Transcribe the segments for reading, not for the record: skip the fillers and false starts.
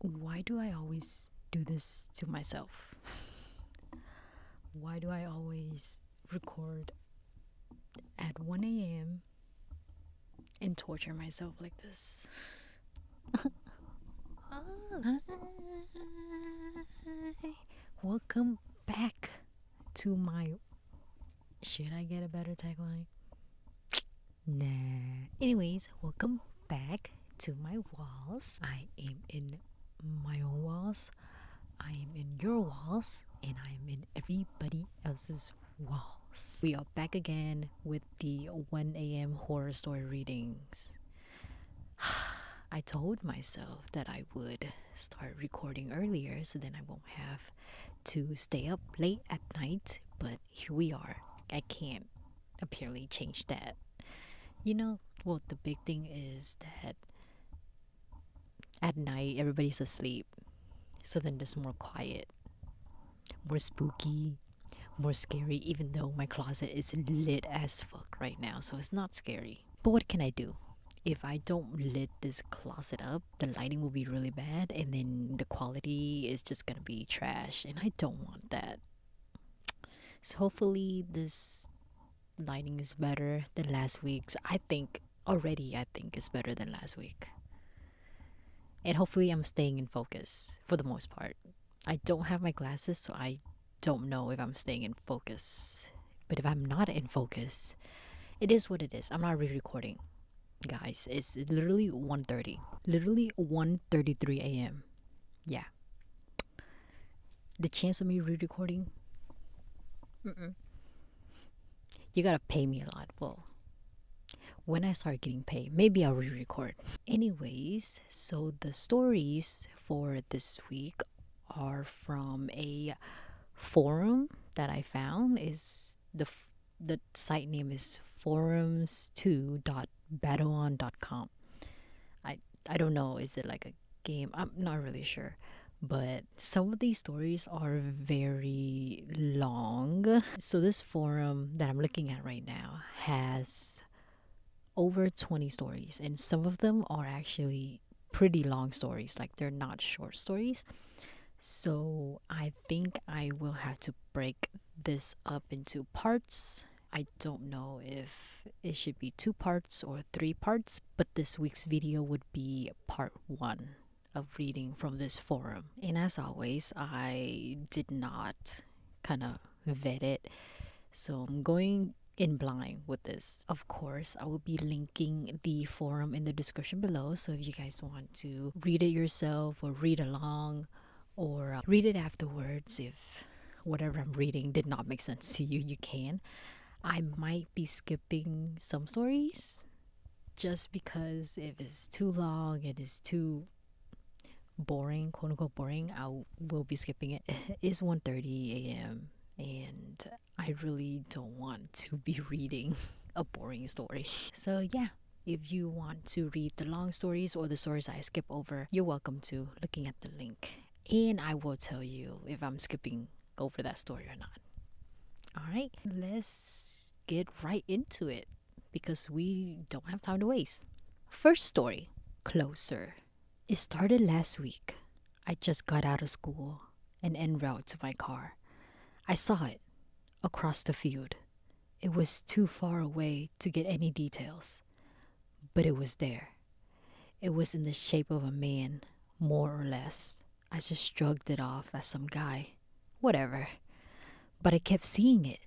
Why do I always do this to myself? Why do I always record at 1 a.m. and torture myself like this? Hi. Welcome back to my. Should I get a better tagline? Nah. Anyways, welcome back to my walls. I am in my own walls. I am in your walls, and I am in everybody else's walls. We are back again with the 1 a.m. horror story readings. I told myself that I would start recording earlier so then I won't have to stay up late at night, but here we are. I can't apparently change that. Well, the big thing is that at night everybody's asleep, so then there's more quiet, more spooky, more scary, even though my closet is lit as fuck right now, so it's not scary. But what can I do? If I don't lit this closet up, the lighting will be really bad and then the quality is just gonna be trash, and I don't want that. So hopefully this lighting is better than last week's. I think it's better than last week. And hopefully I'm staying in focus for the most part. I don't have my glasses, so I don't know if I'm staying in focus. But if I'm not in focus, it is what it is. I'm not re-recording, guys. It's literally 1:30. Literally 1:33 a.m. Yeah. The chance of me re-recording? You gotta pay me a lot. Well, when I start getting paid, maybe I'll re-record. Anyways, so the stories for this week are from a forum that I found. Is the site name is forums2.pt.1.com. I don't know, is it like a game? I'm not really sure. But some of these stories are very long. So this forum that I'm looking at right now has over 20 stories, and some of them are actually pretty long stories, like they're not short stories. So I think I will have to break this up into parts. I don't know if it should be 2 parts or 3 parts, but this week's video would be part 1 of reading from this forum. And as always, I did not kind of vet it, so I'm going in blind with this. Of course, I will be linking the forum in the description below, so if you guys want to read it yourself or read along or read it afterwards, if whatever I'm reading did not make sense to you, you can. I might be skipping some stories just because if it's too long, it is too boring, quote unquote boring, I will be skipping it. It is 1:30 a.m. and I really don't want to be reading a boring story. So yeah, if you want to read the long stories or the stories I skip over, you're welcome to looking at the link. And I will tell you if I'm skipping over that story or not. Alright, let's get right into it because we don't have time to waste. First story, Closer. It started last week. I just got out of school and en route to my car. I saw it across the field. It was too far away to get any details, but it was there. It was in the shape of a man, more or less. I just shrugged it off as some guy. Whatever. But I kept seeing it.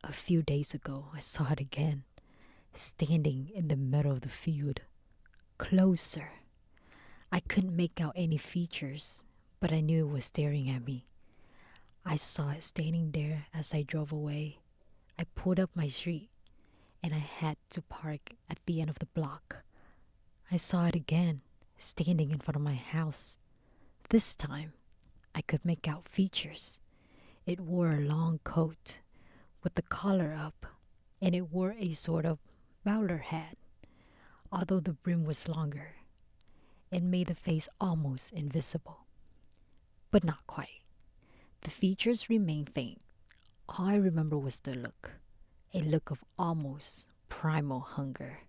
A few days ago, I saw it again, standing in the middle of the field. Closer. I couldn't make out any features, but I knew it was staring at me. I saw it standing there as I drove away. I pulled up my street, and I had to park at the end of the block. I saw it again, standing in front of my house. This time, I could make out features. It wore a long coat with the collar up, and it wore a sort of bowler hat, although the brim was longer. It made the face almost invisible, but not quite. The features remained faint. All I remember was the look, a look of almost primal hunger.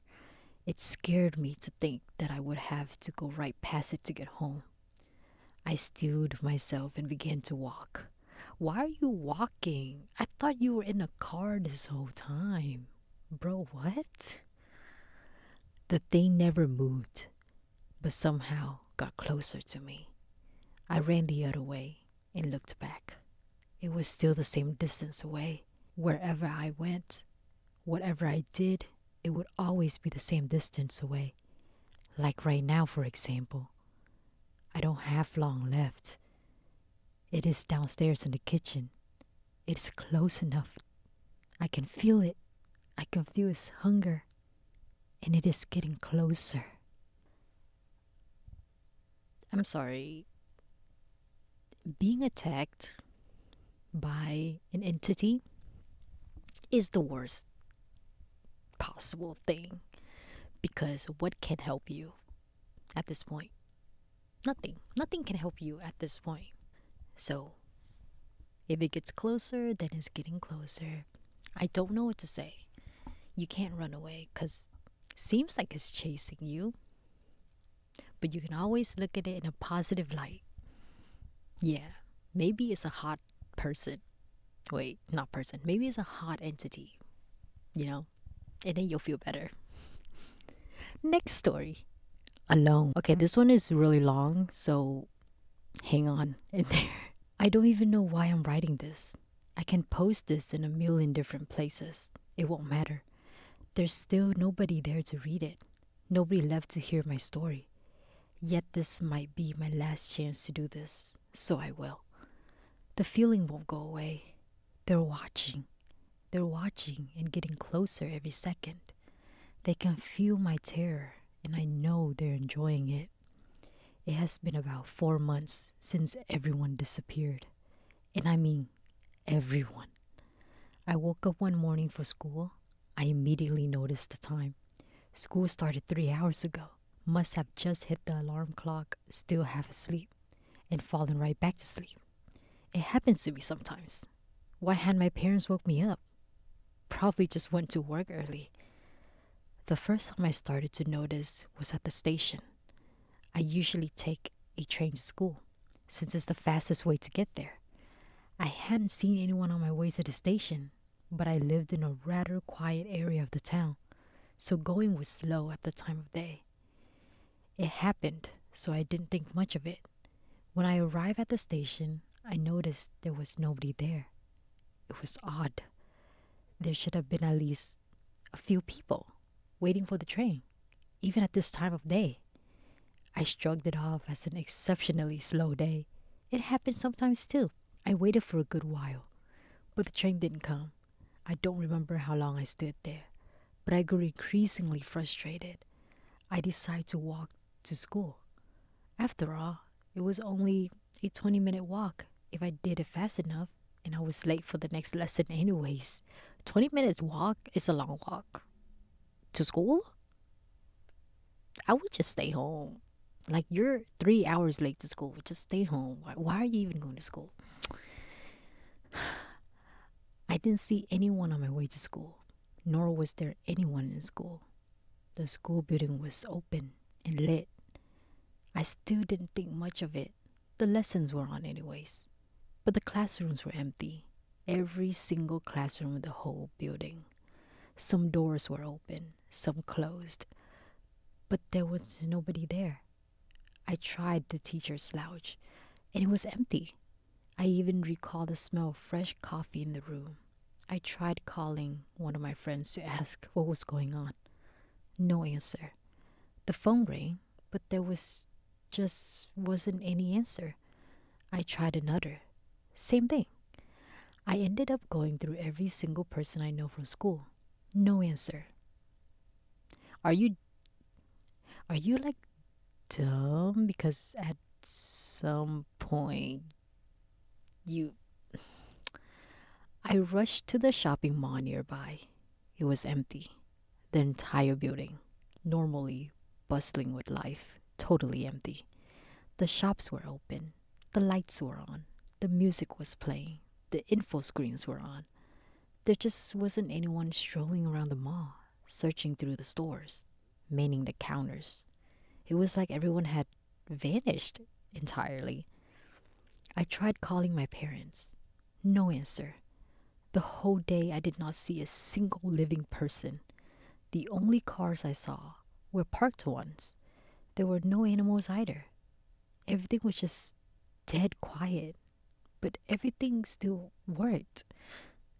It scared me to think that I would have to go right past it to get home. I stilled myself and began to walk. Why are you walking? I thought you were in a car this whole time. Bro, what? The thing never moved, but somehow got closer to me. I ran the other way and looked back. It was still the same distance away. Wherever I went, whatever I did, it would always be the same distance away. Like right now, for example. I don't have long left. It is downstairs in the kitchen. It is close enough. I can feel it. I can feel its hunger. And it is getting closer. I'm sorry. Being attacked by an entity is the worst possible thing. Because what can help you at this point? Nothing. Nothing can help you at this point. So, if it gets closer, then it's getting closer. I don't know what to say. You can't run away because seems like it's chasing you. But you can always look at it in a positive light. Yeah, maybe it's a hot person. Wait, not person. Maybe it's a hot entity, you know? And then you'll feel better. Next story. Alone. Okay, this one is really long, so hang on in there. I don't even know why I'm writing this. I can post this in a million different places. It won't matter. There's still nobody there to read it. Nobody left to hear my story. Yet this might be my last chance to do this, so I will. The feeling won't go away. They're watching. They're watching and getting closer every second. They can feel my terror, and I know they're enjoying it. It has been about 4 months since everyone disappeared. And I mean everyone. I woke up one morning for school. I immediately noticed the time. School started 3 hours ago. Must have just hit the alarm clock, still half asleep, and fallen right back to sleep. It happens to me sometimes. Why hadn't my parents woke me up? Probably just went to work early. The first time I started to notice was at the station. I usually take a train to school, since it's the fastest way to get there. I hadn't seen anyone on my way to the station, but I lived in a rather quiet area of the town, so going was slow at the time of day. It happened, so I didn't think much of it. When I arrived at the station, I noticed there was nobody there. It was odd. There should have been at least a few people waiting for the train, even at this time of day. I shrugged it off as an exceptionally slow day. It happened sometimes too. I waited for a good while, but the train didn't come. I don't remember how long I stood there, but I grew increasingly frustrated. I decided to walk to school. After all, it was only a 20-minute walk if I did it fast enough, and I was late for the next lesson anyways. 20 minutes walk is a long walk. To school? I would just stay home. Like, you're 3 hours late to school. Just stay home. Why are you even going to school? I didn't see anyone on my way to school, nor was there anyone in school. The school building was open and lit. I still didn't think much of it. The lessons were on anyways. But the classrooms were empty. Every single classroom in the whole building. Some doors were open, some closed. But there was nobody there. I tried the teacher's lounge, and it was empty. I even recall the smell of fresh coffee in the room. I tried calling one of my friends to ask what was going on. No answer. The phone rang, but there wasn't any answer. I tried another. Same thing. I ended up going through every single person I know from school. No answer. Are you like dumb? Because at some point I rushed to the shopping mall nearby. It was empty. The entire building, normally bustling with life, totally empty. The shops were open. The lights were on. The music was playing. The info screens were on. There just wasn't anyone strolling around the mall, searching through the stores, manning the counters. It was like everyone had vanished entirely. I tried calling my parents. No answer. The whole day I did not see a single living person. The only cars I saw were parked ones. There were no animals either. Everything was just dead quiet, but everything still worked.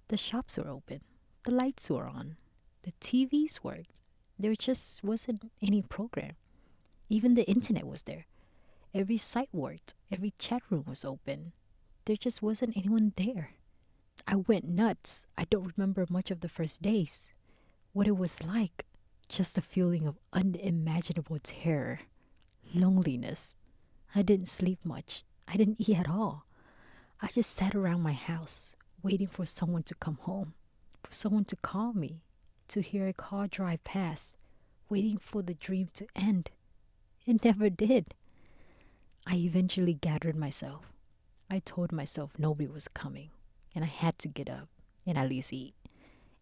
The shops were open, the lights were on, the TVs worked. There just wasn't any program. Even the internet was there. Every site worked, every chat room was open. There just wasn't anyone there. I went nuts. I don't remember much of the first days. What it was like, just a feeling of unimaginable terror, loneliness. I didn't sleep much. I didn't eat at all. I just sat around my house, waiting for someone to come home, for someone to call me, to hear a car drive past, waiting for the dream to end. It never did. I eventually gathered myself. I told myself nobody was coming, and I had to get up and at least eat.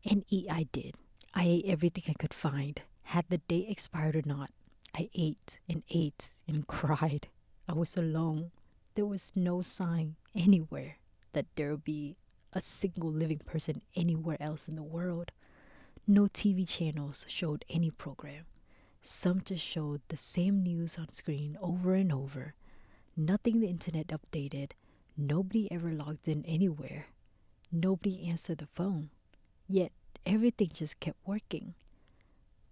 And eat I did. I ate everything I could find, had the date expired or not. I ate and cried. I was alone. There was no sign anywhere that there would be a single living person anywhere else in the world. No TV channels showed any program. Some just showed the same news on screen over and over. Nothing the internet updated. Nobody ever logged in anywhere. Nobody answered the phone. Yet everything just kept working.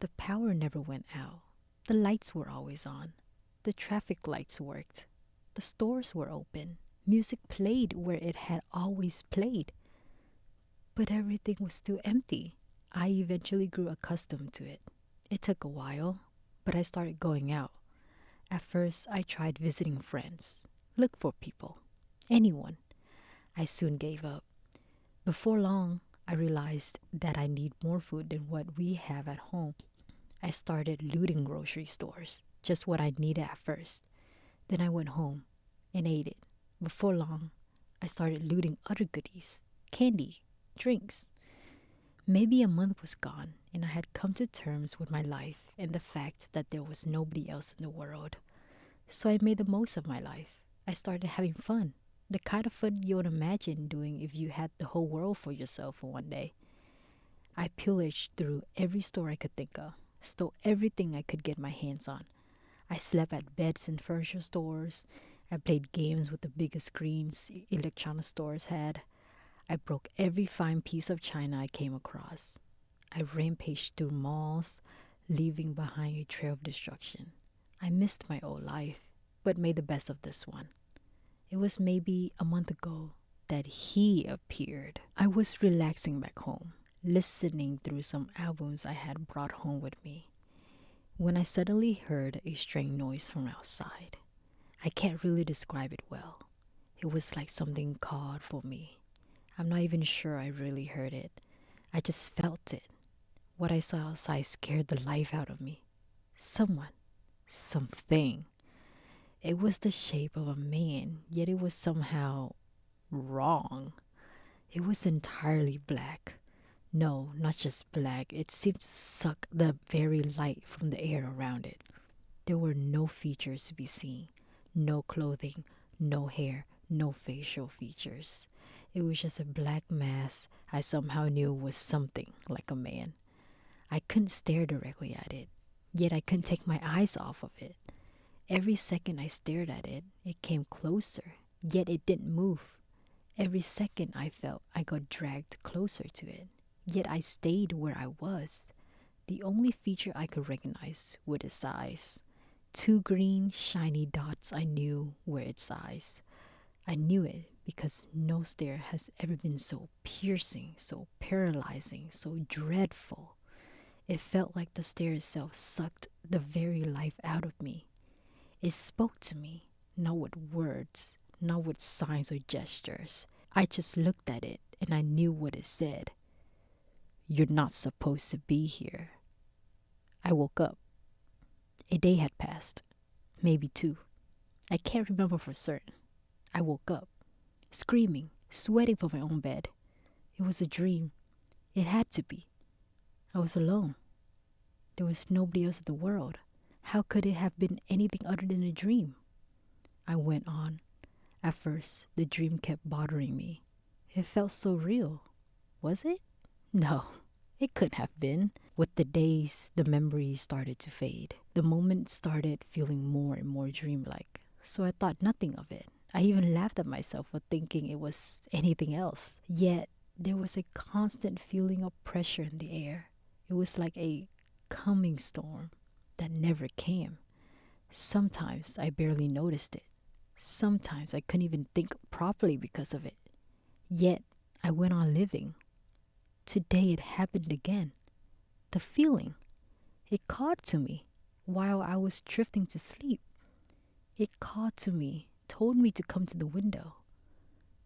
The power never went out. The lights were always on. The traffic lights worked. The stores were open. Music played where it had always played. But everything was still empty. I eventually grew accustomed to it. It took a while, but I started going out. At first, I tried visiting friends, look for people, anyone. I soon gave up. Before long, I realized that I need more food than what we have at home. I started looting grocery stores, just what I needed at first. Then I went home and ate it. Before long, I started looting other goodies, candy, drinks. Maybe a month was gone, and I had come to terms with my life and the fact that there was nobody else in the world. So I made the most of my life. I started having fun, the kind of fun you would imagine doing if you had the whole world for yourself for one day. I pillaged through every store I could think of, stole everything I could get my hands on. I slept at beds in furniture stores. I played games with the biggest screens electronic stores had. I broke every fine piece of china I came across. I rampaged through malls, leaving behind a trail of destruction. I missed my old life, but made the best of this one. It was maybe a month ago that he appeared. I was relaxing back home, listening through some albums I had brought home with me, when I suddenly heard a strange noise from outside. I can't really describe it well. It was like something called for me. I'm not even sure I really heard it. I just felt it. What I saw outside scared the life out of me. Someone, something. It was the shape of a man, yet it was somehow wrong. It was entirely black. No, not just black. It seemed to suck the very light from the air around it. There were no features to be seen. No clothing, no hair, no facial features. It was just a black mass I somehow knew was something like a man. I couldn't stare directly at it, yet I couldn't take my eyes off of it. Every second I stared at it, it came closer, yet it didn't move. Every second I felt I got dragged closer to it, yet I stayed where I was. The only feature I could recognize was its eyes. Two green, shiny dots I knew were its eyes. I knew it because no stare has ever been so piercing, so paralyzing, so dreadful. It felt like the stare itself sucked the very life out of me. It spoke to me, not with words, not with signs or gestures. I just looked at it and I knew what it said. You're not supposed to be here. I woke up. A day had passed, maybe two. I can't remember for certain. I woke up, screaming, sweating from my own bed. It was a dream. It had to be. I was alone. There was nobody else in the world. How could it have been anything other than a dream? I went on. At first, the dream kept bothering me. It felt so real. Was it? No, it couldn't have been. With the days, the memories started to fade. The moment started feeling more and more dreamlike. So I thought nothing of it. I even laughed at myself for thinking it was anything else. Yet, there was a constant feeling of pressure in the air. It was like a coming storm that never came. Sometimes I barely noticed it. Sometimes I couldn't even think properly because of it. Yet, I went on living. Today it happened again. The feeling. It called to me while I was drifting to sleep. It called to me, told me to come to the window.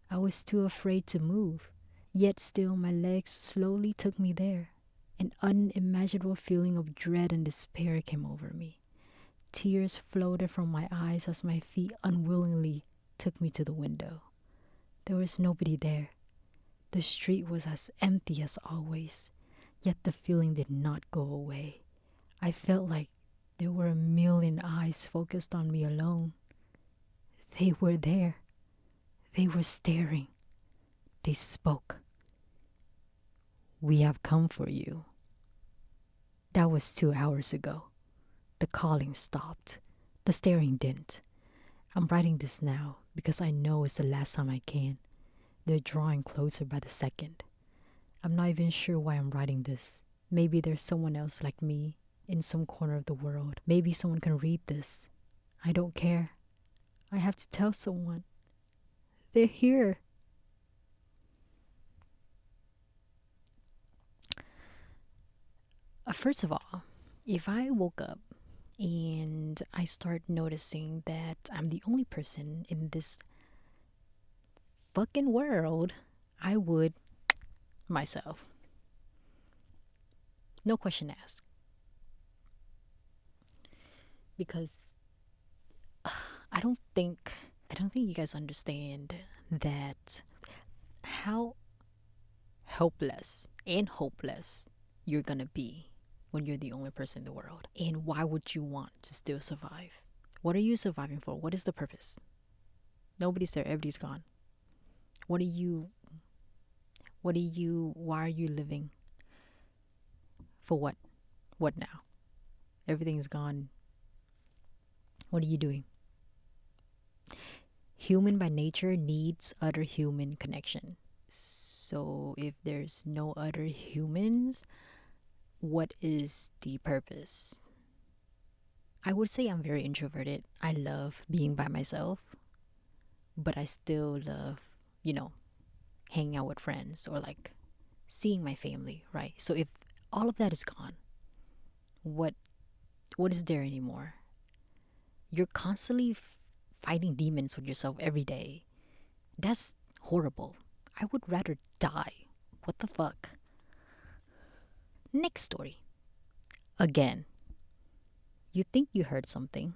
I was too afraid to move, yet still my legs slowly took me there. An unimaginable feeling of dread and despair came over me. Tears floated from my eyes as my feet unwillingly took me to the window. There was nobody there. The street was as empty as always, yet the feeling did not go away. I felt like there were a million eyes focused on me alone. They were there. They were staring. They spoke. "We have come for you." That was 2 hours ago. The calling stopped. The staring didn't. I'm writing this now because I know it's the last time I can. They're drawing closer by the second. I'm not even sure why I'm writing this. Maybe there's someone else like me in some corner of the world. Maybe someone can read this. I don't care. I have to tell someone. They're here. First of all, if I woke up and I start noticing that I'm the only person in this fucking world, I would myself. No question asked. Because I don't think you guys understand that how helpless and hopeless you're gonna be when you're the only person in the world. And why would you want to still survive? What are you surviving for? What is the purpose? Nobody's there, everybody's gone. Why are you living? For what? What now? Everything's gone. What are you doing? Human by nature needs other human connection. So if there's no other humans, what is the purpose? I would say I'm very introverted. I love being by myself, but I still love, hanging out with friends or like seeing my family, right? So if all of that is gone, what is there anymore? You're constantly fighting demons with yourself every day. That's horrible. I would rather die. What the fuck? Next story. Again, you think you heard something.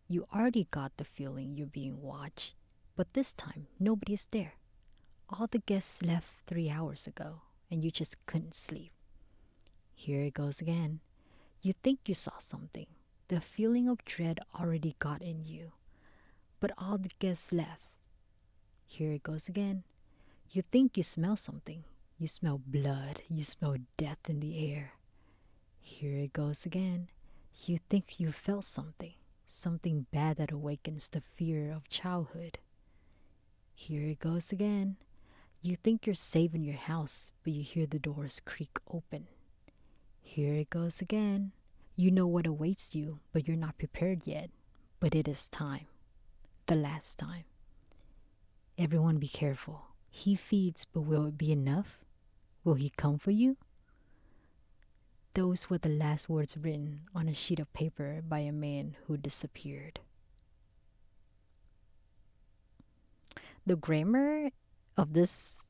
You already got the feeling you're being watched, but this time nobody's there. All the guests left 3 hours ago, and you just couldn't sleep. Here it goes again. You think you saw something. The feeling of dread already got in you, but all the guests left. Here it goes again. You think you smell something. You smell blood. You smell death in the air. Here it goes again. You think you felt something bad that awakens the fear of childhood. Here it goes again. You think you're safe in your house, but you hear the doors creak open. Here it goes again. You know what awaits you, but you're not prepared yet. But it is time. The last time. Everyone be careful. He feeds, but will it be enough? Will he come for you? Those were the last words written on a sheet of paper by a man who disappeared. The grammar of this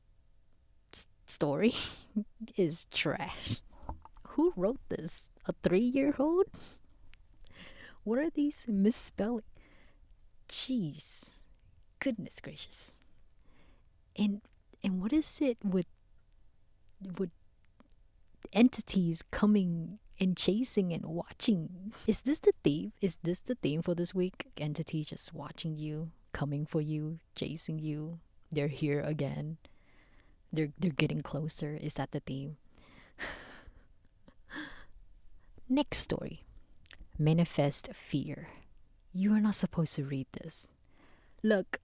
story is trash. Who wrote this? A 3-year-old? What are these misspelling? Jeez. Goodness gracious. And what is it with entities coming and chasing and watching? Is this the theme? Is this the theme for this week? Entity just watching you, coming for you, chasing you. They're here again. They're getting closer. Is that the theme? Next story. Manifest fear. You are not supposed to read this. Look,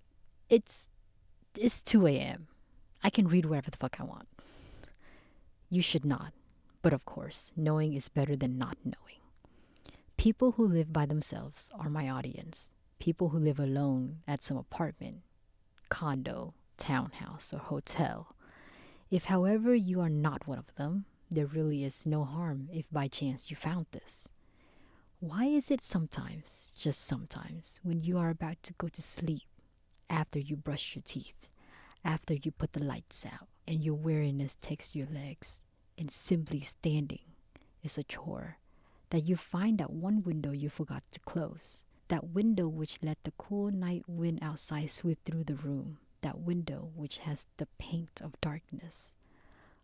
it's it's 2 a.m. I can read whatever the fuck I want. You should not. But of course, knowing is better than not knowing. People who live by themselves are my audience. People who live alone at some apartment, condo, townhouse, or hotel. If, however, you are not one of them, there really is no harm if by chance you found this. Why is it sometimes, just sometimes, when you are about to go to sleep, after you brush your teeth, after you put the lights out, and your weariness takes your legs, and simply standing is a chore, that you find that one window you forgot to close, that window which let the cool night wind outside sweep through the room, that window which has the paint of darkness.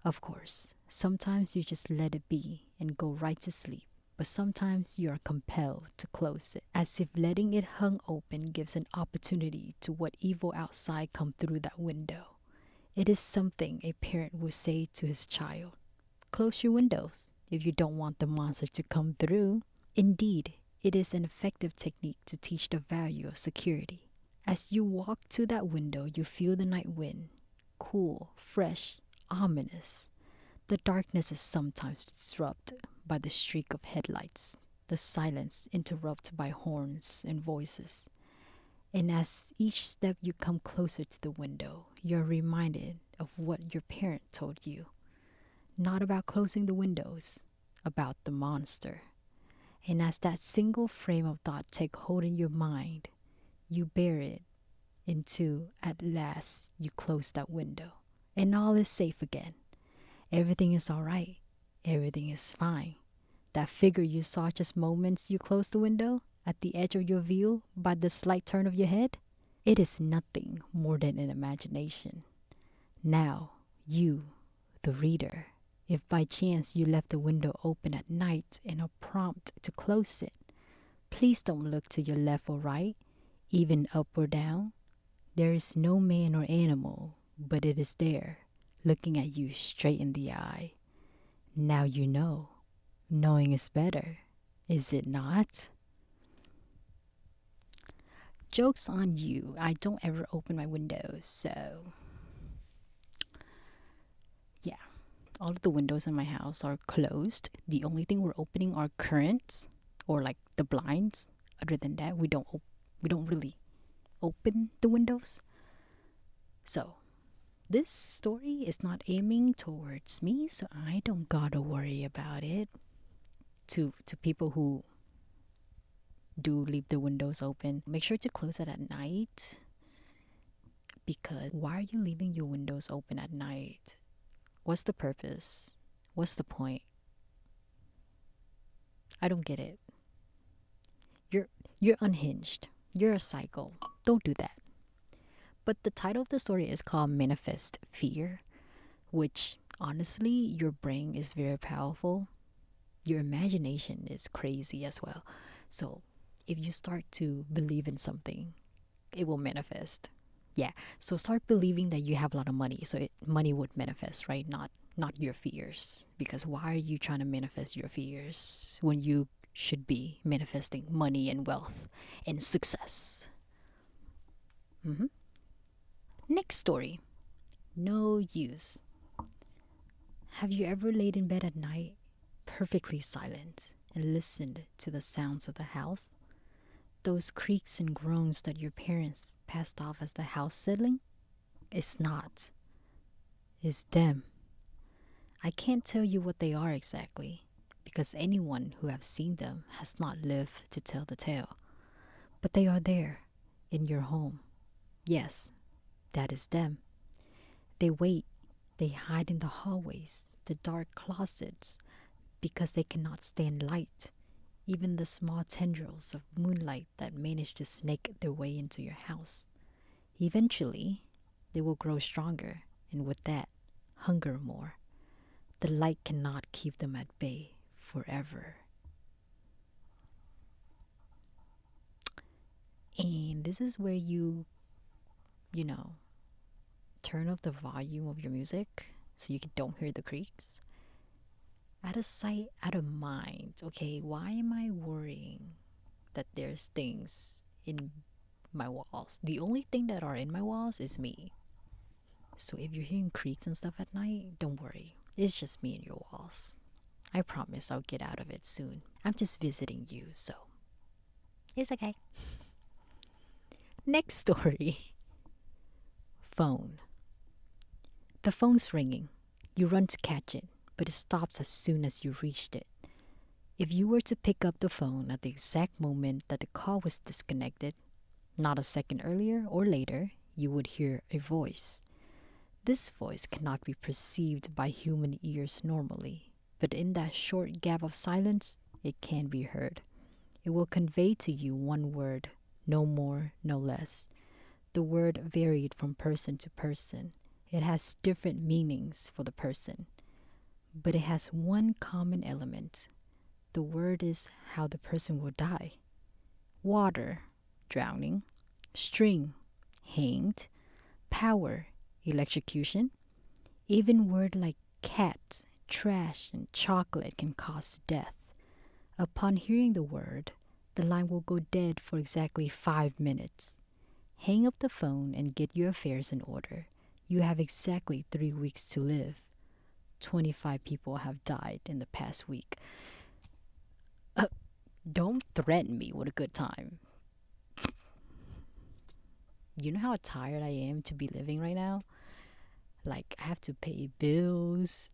Of course, sometimes you just let it be and go right to sleep, but sometimes you are compelled to close it, as if letting it hung open gives an opportunity to what evil outside come through that window. It is something a parent would say to his child. Close your windows if you don't want the monster to come through. Indeed, it is an effective technique to teach the value of security. As you walk to that window, you feel the night wind, cool, fresh, ominous. The darkness is sometimes disrupted by the streak of headlights, the silence interrupted by horns and voices. And as each step you come closer to the window, you're reminded of what your parent told you. Not about closing the windows, about the monster. And as that single frame of thought take hold in your mind, you bear it into at last you close that window. And all is safe again. Everything is all right. Everything is fine. That figure you saw just moments you closed the window, at the edge of your view, by the slight turn of your head, it is nothing more than an imagination. Now, you, the reader, if by chance you left the window open at night and are prompt to close it, please don't look to your left or right, even up or down. There is no man or animal, but it is there, looking at you straight in the eye. Now you know. Knowing is better, is it not? Joke's on you. I don't ever open my windows, so yeah. All of the windows in my house are closed. The only thing we're opening are curtains or like the blinds. Other than that, we don't really open the windows. So, this story is not aiming towards me, so I don't gotta worry about it. To people who do leave the windows open, make sure to close it at night, because why are you leaving your windows open at night? What's the purpose? What's the point? I don't get it. You're unhinged. You're a psycho. Don't do that. But the title of the story is called Manifest Fear, which honestly, your brain is very powerful. Your imagination is crazy as well. So if you start to believe in something, it will manifest. Yeah. So start believing that you have a lot of money, so money would manifest, right? Not your fears. Because why are you trying to manifest your fears when you should be manifesting money and wealth and success? Next story. No use. Have you ever laid in bed at night, perfectly silent, and listened to the sounds of the house? Those creaks and groans that your parents passed off as the house settling? It's not. It's them. I can't tell you what they are exactly, because anyone who has seen them has not lived to tell the tale. But they are there, in your home. Yes, that is them. They wait. They hide in the hallways, the dark closets, because they cannot stand light, even the small tendrils of moonlight that manage to snake their way into your house. Eventually, they will grow stronger, and with that, hunger more. The light cannot keep them at bay forever. And this is where you you know, turn up the volume of your music so you don't hear the creaks. Out of sight, out of mind. Okay, why am I worrying that there's things in my walls? The only thing that are in my walls is me. So if you're hearing creaks and stuff at night, don't worry. It's just me and your walls. I promise I'll get out of it soon. I'm just visiting you, so it's okay. Next story. Phone. The phone's ringing. You run to catch it, but it stops as soon as you reached it. If you were to pick up the phone at the exact moment that the call was disconnected, not a second earlier or later, you would hear a voice. This voice cannot be perceived by human ears normally, but in that short gap of silence, it can be heard. It will convey to you one word, no more, no less. The word varied from person to person. It has different meanings for the person, but it has one common element. The word is how the person will die. Water, drowning. String, hanged. Power, electrocution. Even word like cat, trash, and chocolate can cause death. Upon hearing the word, the line will go dead for exactly 5 minutes. Hang up the phone and get your affairs in order. You have exactly 3 weeks to live. 25 people have died in the past week. Don't threaten me with a good time. You know how tired I am to be living right now? Like, I have to pay bills.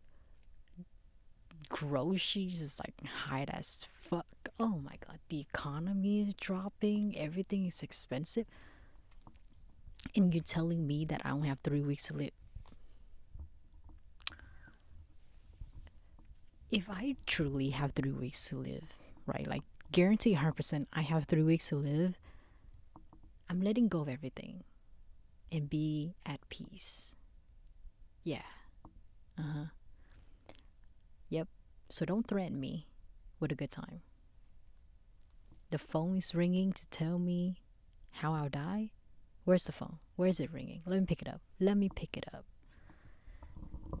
Groceries is like high as fuck. Oh my god, the economy is dropping. Everything is expensive. And you're telling me that I only have 3 weeks to live. If I truly have 3 weeks to live, right? Like, guarantee 100% I have 3 weeks to live. I'm letting go of everything and be at peace. Yeah. Uh-huh. Yep. So don't threaten me with a good time. The phone is ringing to tell me how I'll die. Where's the phone? Where is it ringing? Let me pick it up. Let me pick it up.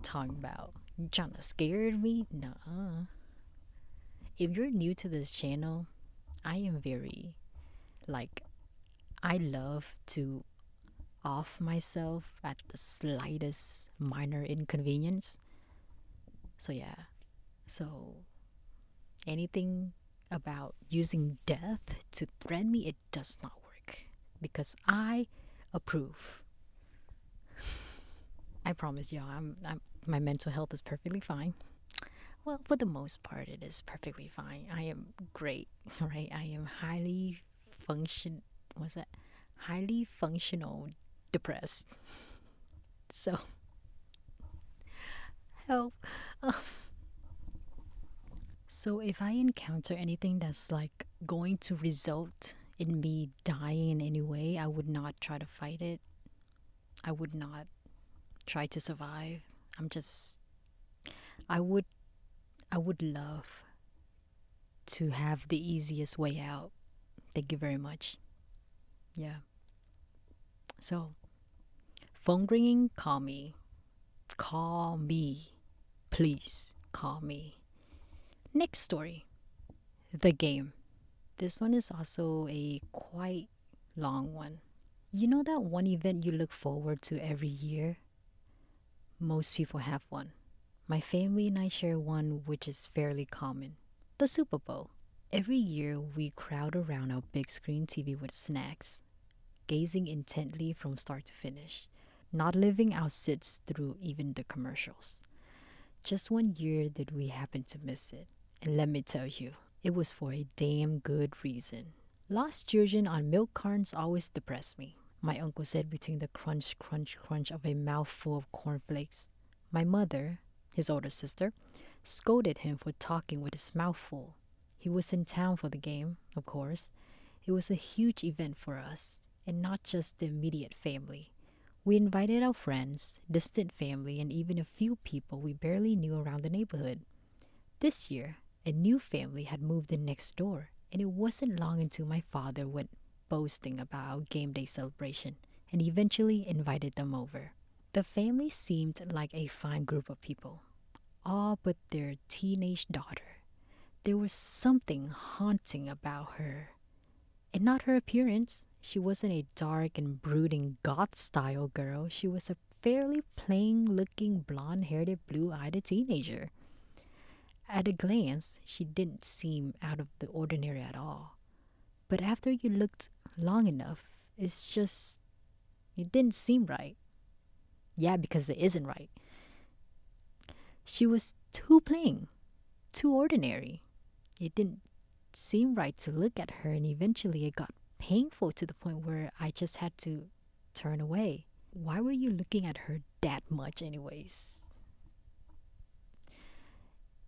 Talking about you trying to scare me? Nuh-uh. If you're new to this channel, I am very, like, I love to off myself at the slightest minor inconvenience. So yeah. So anything about using death to threaten me, it does not work. Because I approve. I promise y'all, my mental health is perfectly fine. Well, for the most part, it is perfectly fine. I am great, right? I am highly function. What's that? Highly functional depressed. So help. So if I encounter anything that's like going to result in me dying in any way, I would not try to fight it. I would not try to survive. I'm just I would I would love to have the easiest way out. Thank you very much. Yeah. So, phone ringing, call me. Call me. Please call me. Next story. The game. This one is also a quite long one. You know that one event you look forward to every year? Most people have one. My family and I share one which is fairly common, the Super Bowl. Every year, we crowd around our big screen TV with snacks, gazing intently from start to finish, not living our sits through even the commercials. Just one year did we happen to miss it, and let me tell you, it was for a damn good reason. Lost children on milk cartons always depress me, my uncle said between the crunch, crunch, crunch of a mouthful of cornflakes. My mother, his older sister, scolded him for talking with his mouth full. He was in town for the game, of course. It was a huge event for us, and not just the immediate family. We invited our friends, distant family, and even a few people we barely knew around the neighborhood. This year, a new family had moved in next door, and it wasn't long until my father went boasting about our game day celebration. and eventually invited them over. The family seemed like a fine group of people, all but their teenage daughter. There was something haunting about her. And not her appearance. She wasn't a dark and brooding goth style girl. She was a fairly plain looking blonde haired, blue eyed teenager. At a glance, she didn't seem out of the ordinary at all. But after you looked long enough, it didn't seem right. Yeah, because it isn't right. She was too plain, too ordinary. It didn't seem right to look at her, and eventually it got painful to the point where I just had to turn away. Why were you looking at her that much, anyways?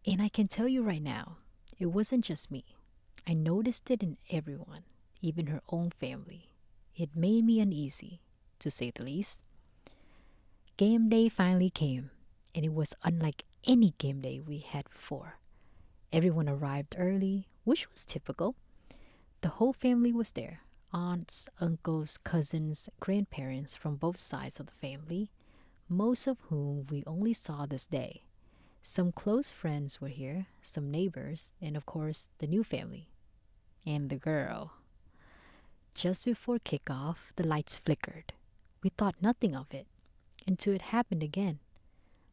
And I can tell you right now, it wasn't just me. I noticed it in everyone, even her own family. It made me uneasy, to say the least. Game day finally came, and it was unlike any game day we had before. Everyone arrived early, which was typical. The whole family was there: aunts, uncles, cousins, grandparents from both sides of the family, most of whom we only saw this day. Some close friends were here, some neighbors, and of course, the new family. And the girl. Just before kickoff, the lights flickered. We thought nothing of it until it happened again.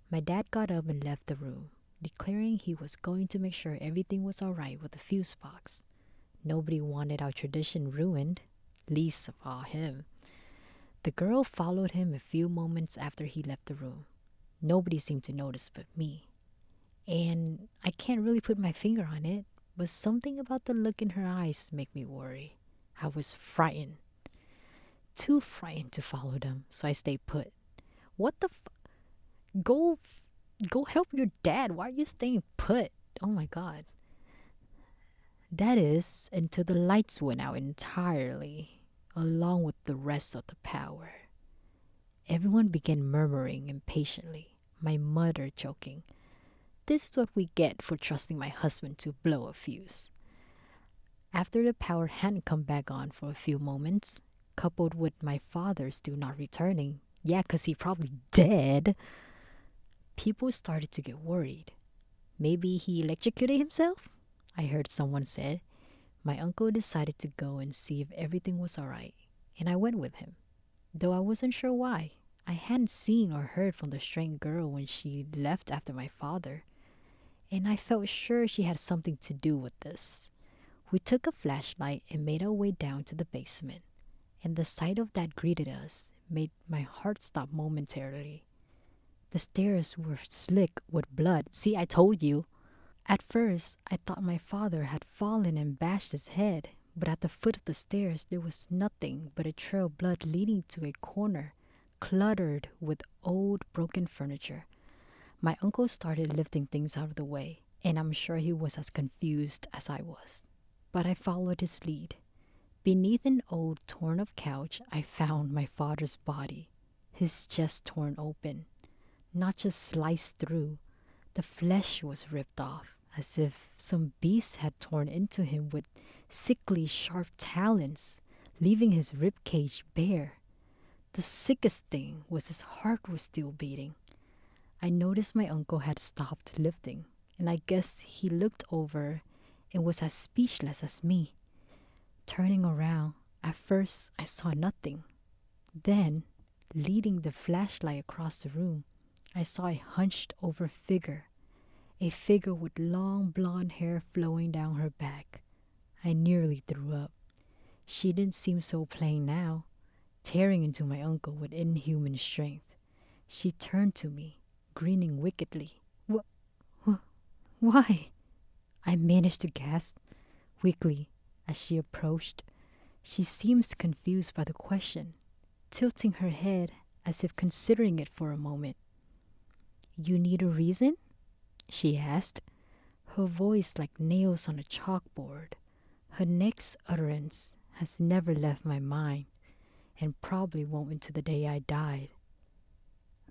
My dad got up and left the room, declaring he was going to make sure everything was all right with the fuse box. Nobody wanted our tradition ruined, least of all him. The girl followed him a few moments after he left the room. Nobody seemed to notice but me. And I can't really put my finger on it, but something about the look in her eyes made me worry. I was frightened. Too frightened to follow them, so I stayed put. What the Go help your dad. Why are you staying put? Oh my god. That is until the lights went out entirely, along with the rest of the power. Everyone began murmuring impatiently, my mother choking. This is what we get for trusting my husband to blow a fuse. After the power hadn't come back on for a few moments, coupled with my father still not returning, yeah, 'cause he probably dead, people started to get worried. Maybe he electrocuted himself? I heard someone said. My uncle decided to go and see if everything was alright, and I went with him, though I wasn't sure why. I hadn't seen or heard from the strange girl when she left after my father, and I felt sure she had something to do with this. We took a flashlight and made our way down to the basement, and the sight of that greeted us made my heart stop momentarily. The stairs were slick with blood. See, I told you. At first, I thought my father had fallen and bashed his head, but at the foot of the stairs there was nothing but a trail of blood leading to a corner, cluttered with old broken furniture. My uncle started lifting things out of the way, and I'm sure he was as confused as I was. But I followed his lead. Beneath an old torn up couch, I found my father's body, his chest torn open. Not just sliced through, the flesh was ripped off, as if some beast had torn into him with sickly sharp talons, leaving his rib cage bare. The sickest thing was his heart was still beating. I noticed my uncle had stopped lifting, and I guess he looked over and was as speechless as me. Turning around, at first I saw nothing. Then, leading the flashlight across the room, I saw a hunched over figure, a figure with long blonde hair flowing down her back. I nearly threw up. She didn't seem so plain now, tearing into my uncle with inhuman strength. She turned to me, grinning wickedly. Why? I managed to gasp weakly as she approached. She seemed confused by the question, tilting her head as if considering it for a moment. You need a reason? She asked, her voice like nails on a chalkboard. Her next utterance has never left my mind and probably won't until the day I died.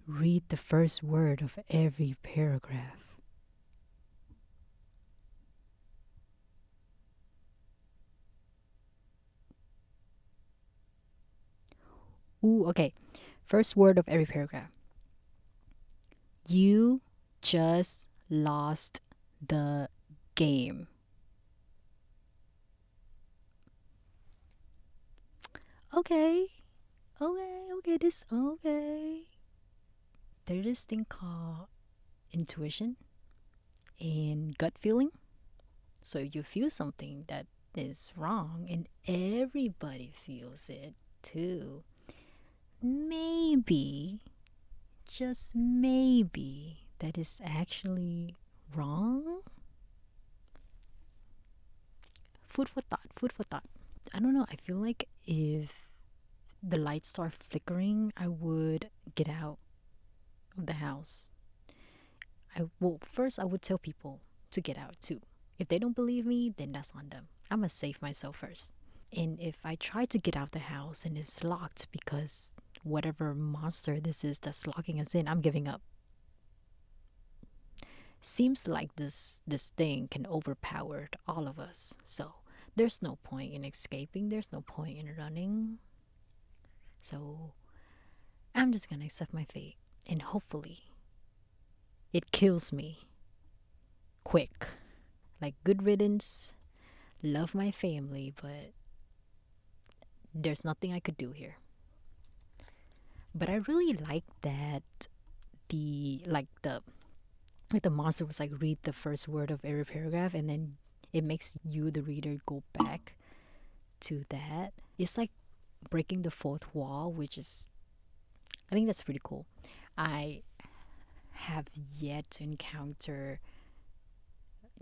Read the first word of every paragraph. Ooh, okay. First word of every paragraph. You just lost the game. Okay. Okay. There's this thing called intuition and gut feeling. So you feel something that is wrong and everybody feels it too. Maybe, just maybe, that is actually wrong. Food for thought, food for thought. I don't know. I feel like if the lights start flickering, I would get out of the house. First I would tell people to get out too. If they don't believe me, then that's on them. I'm gonna save myself first. And if I try to get out the house and it's locked because whatever monster this is that's locking us in, I'm giving up. Seems like this thing can overpower all of us. So there's no point in escaping. There's no point in running. So I'm just gonna accept my fate and hopefully it kills me quick. Like good riddance. Love my family, but there's nothing I could do here. But I really like that the monster was like read the first word of every paragraph and then it makes you the reader go back to that. It's like breaking the fourth wall, which is I think that's pretty cool. I have yet to encounter,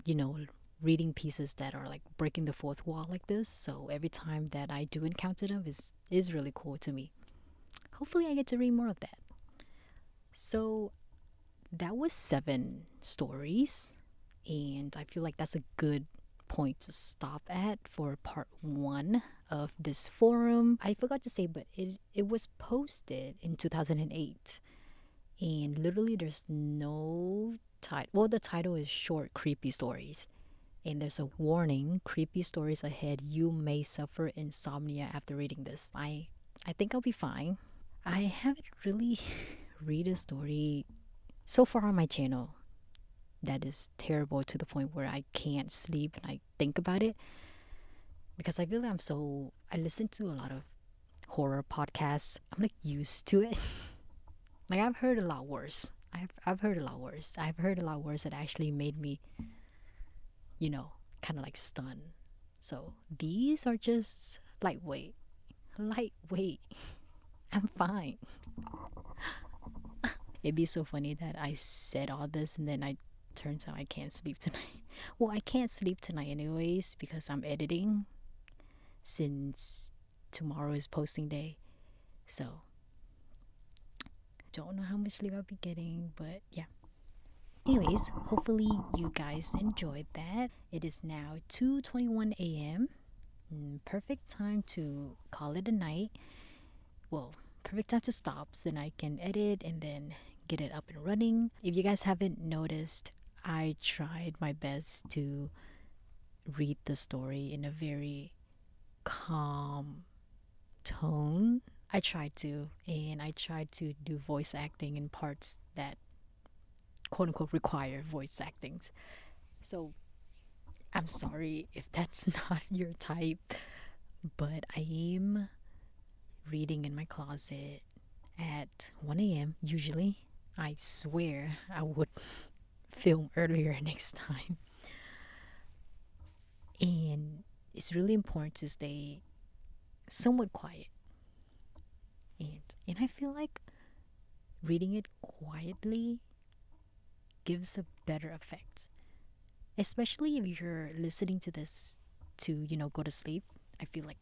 you know, reading pieces that are like breaking the fourth wall like this. So every time that I do encounter them is really cool to me. Hopefully I get to read more of that. So that was 7 stories and I feel like that's a good point to stop at for part 1 of this forum. I forgot to say, but it was posted in 2008 and literally there's no title. Well, the title is Short Creepy Stories and there's a warning: creepy stories ahead. You may suffer insomnia after reading this. I think I'll be fine. I haven't really read a story so far on my channel that is terrible to the point where I can't sleep and I think about it because I feel like I listen to a lot of horror podcasts. I'm like used to it. Like I've heard a lot worse. I've heard a lot worse. I've heard a lot worse that actually made me, kind of like stunned. So these are just lightweight. Lightweight. I'm fine. It'd be so funny that I said all this and then I turns out I can't sleep tonight. Well, I can't sleep tonight anyways because I'm editing since tomorrow is posting day. So don't know how much sleep I'll be getting, but yeah. Anyways, hopefully you guys enjoyed that. It is now 2:21 a.m. Perfect time to call it a night. Well, perfect time to stop so then I can edit and then get it up and running. If you guys haven't noticed, I tried my best to read the story in a very calm tone. I tried to, and I tried to do voice acting in parts that quote unquote require voice actings. So I'm sorry if that's not your type, but I am reading in my closet at 1 a.m. usually. I swear I would film earlier next time. And it's really important to stay somewhat quiet. And I feel like reading it quietly gives a better effect. Especially if you're listening to this to, go to sleep. I feel like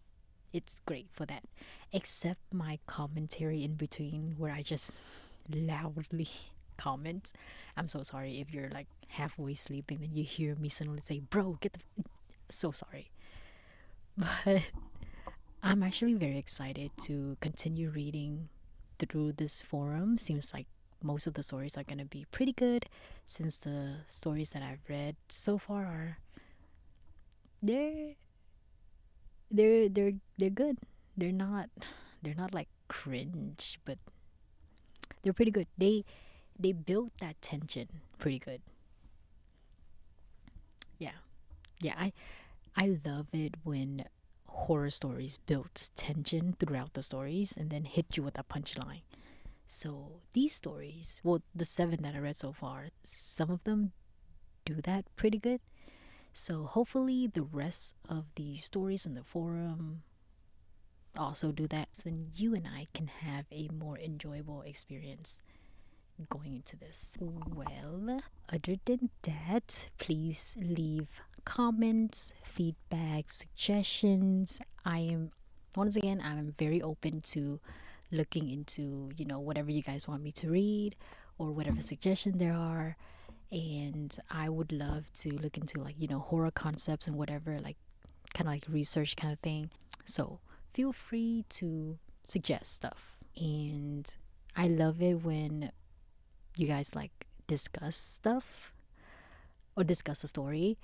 it's great for that. Except my commentary in between where I just loudly comment. I'm so sorry if you're like halfway sleeping and you hear me suddenly say, "Bro, get the." So sorry. But I'm actually very excited to continue reading through this forum. Seems like most of the stories are going to be pretty good since the stories that I've read so far are they're they're good. They're not like cringe, but they're pretty good. They built that tension pretty good. Yeah. Yeah, I love it when horror stories build tension throughout the stories and then hit you with a punchline. So these stories, well, the seven that I read so far, some of them do that pretty good. So hopefully the rest of the stories in the forum also do that. So then you and I can have a more enjoyable experience going into this. Well, other than that, please leave comments, feedback, suggestions. I am, once again, I'm very open to looking into, whatever you guys want me to read or whatever suggestion there are. And I would love to look into like, horror concepts and whatever, like kind of like research kind of thing. So feel free to suggest stuff. And I love it when you guys like discuss stuff or discuss a story.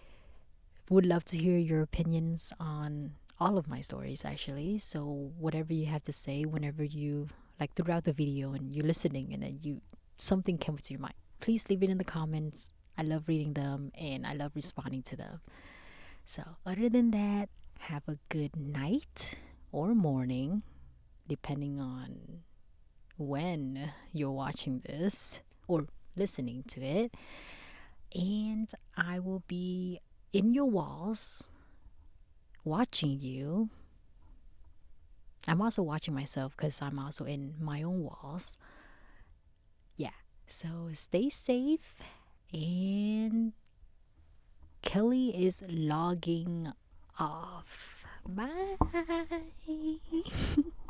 Would love to hear your opinions on all of my stories actually. So whatever you have to say whenever you like throughout the video and you're listening and then you something comes to your mind, please leave it in the comments. I love reading them and I love responding to them. So other than that, have a good night or morning depending on when you're watching this or listening to it. And I will be in your walls watching you. I'm also watching myself because I'm also in my own walls. Yeah. So stay safe. And Kelly is logging off. Bye.